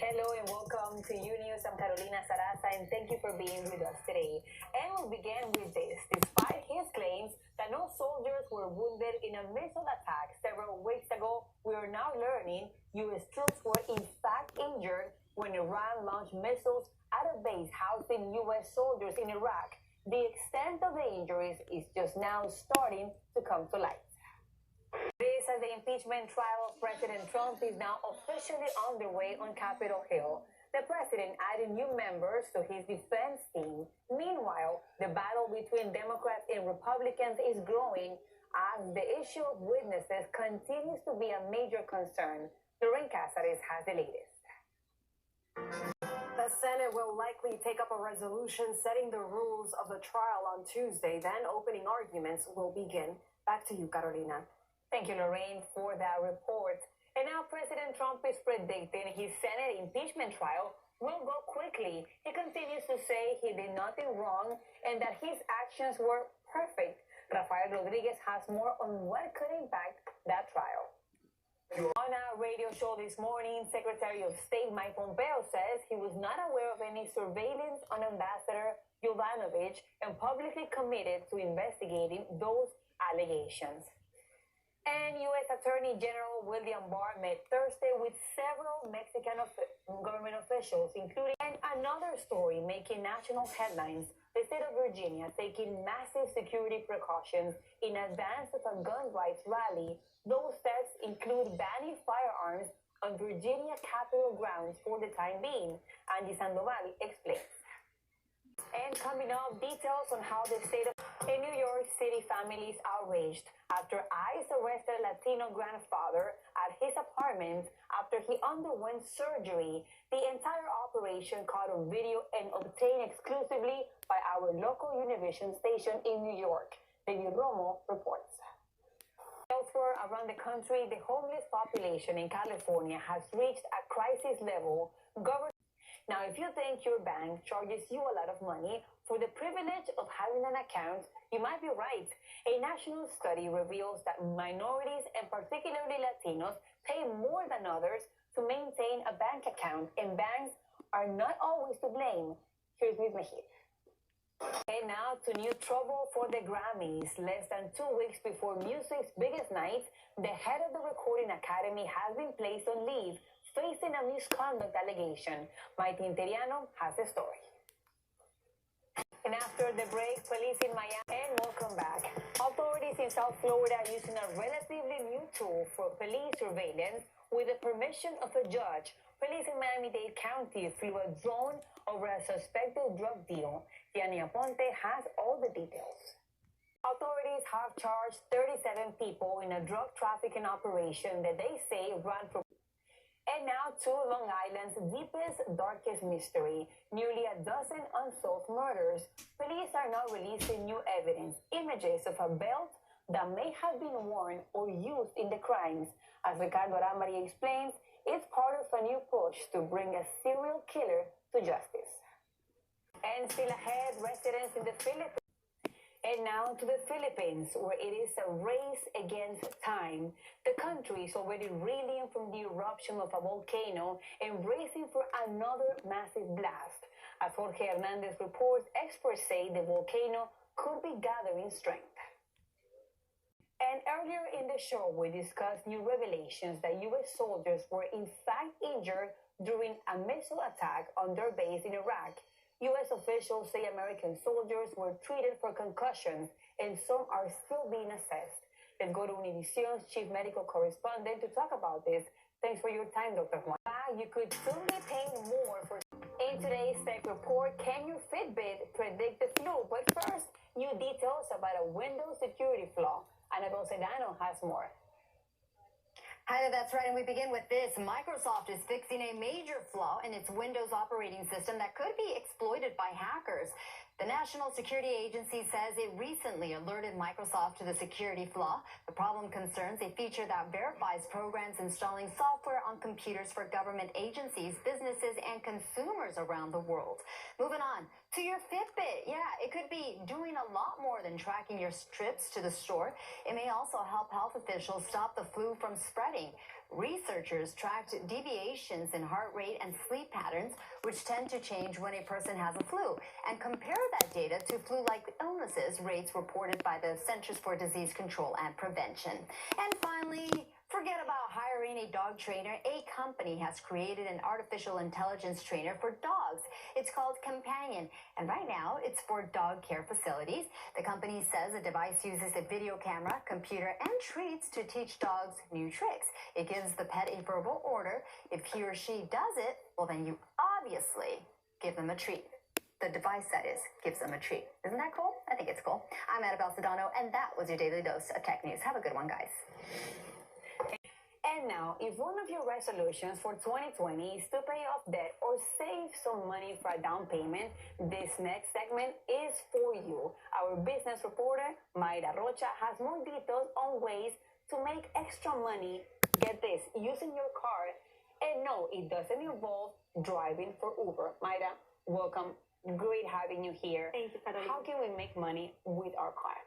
Hello and welcome to Unews. I'm Carolina Sarassa and thank you for being with us today. And we'll begin with this. Despite his claims that no soldiers were wounded in a missile attack several weeks ago, we are now learning U.S. troops were in fact injured when Iran launched missiles at a base housing U.S. soldiers in Iraq. The extent of the injuries is just now starting to come to light. This as the impeachment trial of President Trump is now officially underway on Capitol Hill. The president added new members to his defense team. Meanwhile, the battle between Democrats and Republicans is growing as the issue of witnesses continues to be a major concern. Lorraine Cáceres has the latest. The Senate will likely take up a resolution setting the rules of the trial on Tuesday. Then opening arguments will begin. Back to you, Carolina. Thank you, Lorraine, for that report. And now President Trump is predicting his Senate impeachment trial will go quickly. He continues to say he did nothing wrong and that his actions were perfect. Rafael Rodriguez has more on what could impact that trial. On our radio show this morning, Secretary of State Mike Pompeo says he was not aware of any surveillance on Ambassador Yovanovitch and publicly committed to investigating those allegations. And U.S. Attorney General William Barr met Thursday with several Mexican government officials, including another story making national headlines. The state of Virginia taking massive security precautions in advance of a gun rights rally. Those steps include banning firearms on Virginia Capitol grounds for the time being. Angie Sandoval explains. And coming up, details on how the state of New York City family is outraged after ICE arrested a Latino grandfather at his apartment after he underwent surgery. The entire operation caught on video and obtained exclusively by our local Univision station in New York. David Romo reports. Elsewhere around the country, the homeless population in California has reached a crisis level. Now, if you think your bank charges you a lot of money for the privilege of having an account, you might be right. A national study reveals that minorities, and particularly Latinos, pay more than others to maintain a bank account, and banks are not always to blame. Here's Luis Mejia. And now to new trouble for the Grammys. Less than 2 weeks before music's biggest night, the head of the Recording Academy has been placed on leave, facing a misconduct allegation. Maite Interiano has the story. And after the break, police in Miami, and welcome back. Authorities in South Florida are using a relatively new tool for police surveillance with the permission of a judge. Police in Miami-Dade County flew a drone over a suspected drug deal. Gianni Aponte has all the details. Authorities have charged 37 people in a drug trafficking operation that they say ran for. And now to Long Island's deepest, darkest mystery. Nearly a dozen unsolved murders. Police are now releasing new evidence, images of a belt that may have been worn or used in the crimes. As Ricardo Aramari explains, it's part of a new push to bring a serial killer to justice. And still ahead, residents in the Philippines. And now to the Philippines, where it is a race against time. The country is already reeling from the eruption of a volcano and bracing for another massive blast. As Jorge Hernandez reports, experts say the volcano could be gathering strength. And earlier in the show, we discussed new revelations that U.S. soldiers were in fact injured during a missile attack on their base in Iraq. U.S. officials say American soldiers were treated for concussions and some are still being assessed. Let's go to Univision's chief medical correspondent to talk about this. Thanks for your time, Dr. Juan. You could soon be paying more for. In today's tech report, can your Fitbit predict the flu? But first, new details about a Windows security flaw. Anabel Sedano has more. Hi, that's right, and we begin with this. Microsoft is fixing a major flaw in its Windows operating system that could be exploited by hackers. The National Security Agency says it recently alerted Microsoft to the security flaw. The problem concerns a feature that verifies programs installing software on computers for government agencies, businesses, and consumers around the world. Moving on to your Fitbit. Yeah, it could be doing a lot more than tracking your trips to the store. It may also help health officials stop the flu from spreading. Researchers tracked deviations in heart rate and sleep patterns, which tend to change when a person has a flu, and compare that data to flu-like illnesses rates reported by the Centers for Disease Control and Prevention. And finally, forget about hiring a dog trainer. A company has created an artificial intelligence trainer for dogs. It's called Companion, and right now it's for dog care facilities. The company says the device uses a video camera, computer, and treats to teach dogs new tricks. It gives the pet a verbal order. If he or she does it, well, then you obviously give them a treat. The device, that is, gives them a treat. Isn't that cool? I think it's cool. I'm Annabelle Sedano, and that was your Daily Dose of Tech News. Have a good one, guys. And now, if one of your resolutions for 2020 is to pay off debt or save some money for a down payment, this next segment is for you. Our business reporter, Mayra Rocha, has more details on ways to make extra money, get this, using your car. And no, it doesn't involve driving for Uber. Mayra, welcome. Great having you here. Thank you, Carolina. How can we make money with our car?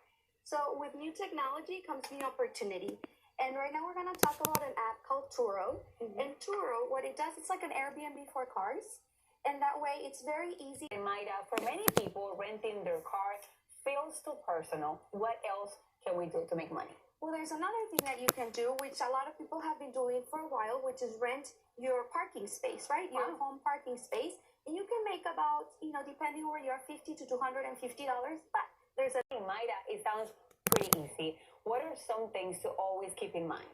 So with new technology comes new opportunity. And right now we're going to talk about an app called Turo. And Turo, what it does, it's like an Airbnb for cars. And that way it's very easy. And Mayra, for many people, renting their car feels too personal. What else can we do to make money? Well, there's another thing that you can do, which a lot of people have been doing for a while, which is rent your parking space, right? Your home parking space. And you can make about, depending where you are, $50 to $250. But there's a... Mayra, it sounds pretty easy. What are some things to always keep in mind?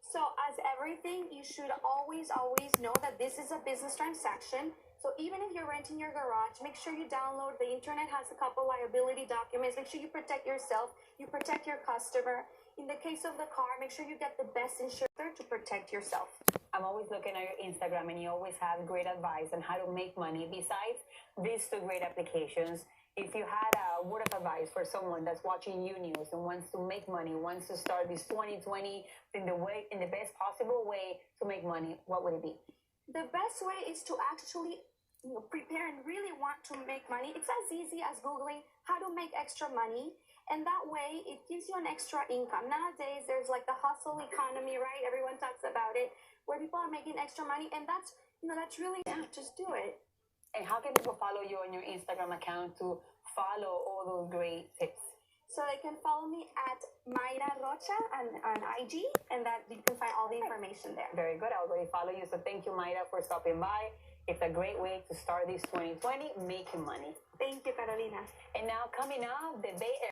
So as everything, you should always know that this is a business transaction. So even if you're renting your garage, make sure you download. The internet has a couple liability documents. Make sure you protect yourself. You protect your customer. In the case of the car, make sure you get the best insurer to protect yourself. I'm always looking at your Instagram, and you always have great advice on how to make money. Besides these two great applications, if you had a word of advice for someone that's watching Unews and wants to make money, wants to start this 2020 in the best possible way to make money, what would it be? The best way is to actually prepare and really want to make money. It's as easy as Googling how to make extra money. And that way it gives you an extra income. Nowadays, there's like the hustle economy, right? Everyone talks about it, where people are making extra money. And that's really, just do it. And how can people follow you on your Instagram account to follow all those great tips? So they can follow me at Mayra Rocha on IG, and that you can find all the information there. Very good. I already follow you. So thank you, Mayra, for stopping by. It's a great way to start this 2020 making money. Thank you, Carolina. And now coming up, the Bay Area.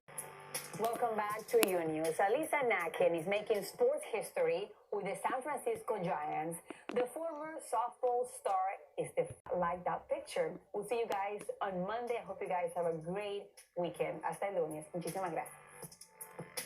Welcome back to Unews. Alisa Nakin is making sports history with the San Francisco Giants. The former softball star is like that picture. We'll see you guys on Monday. I hope you guys have a great weekend. Hasta el lunes. Muchísimas gracias.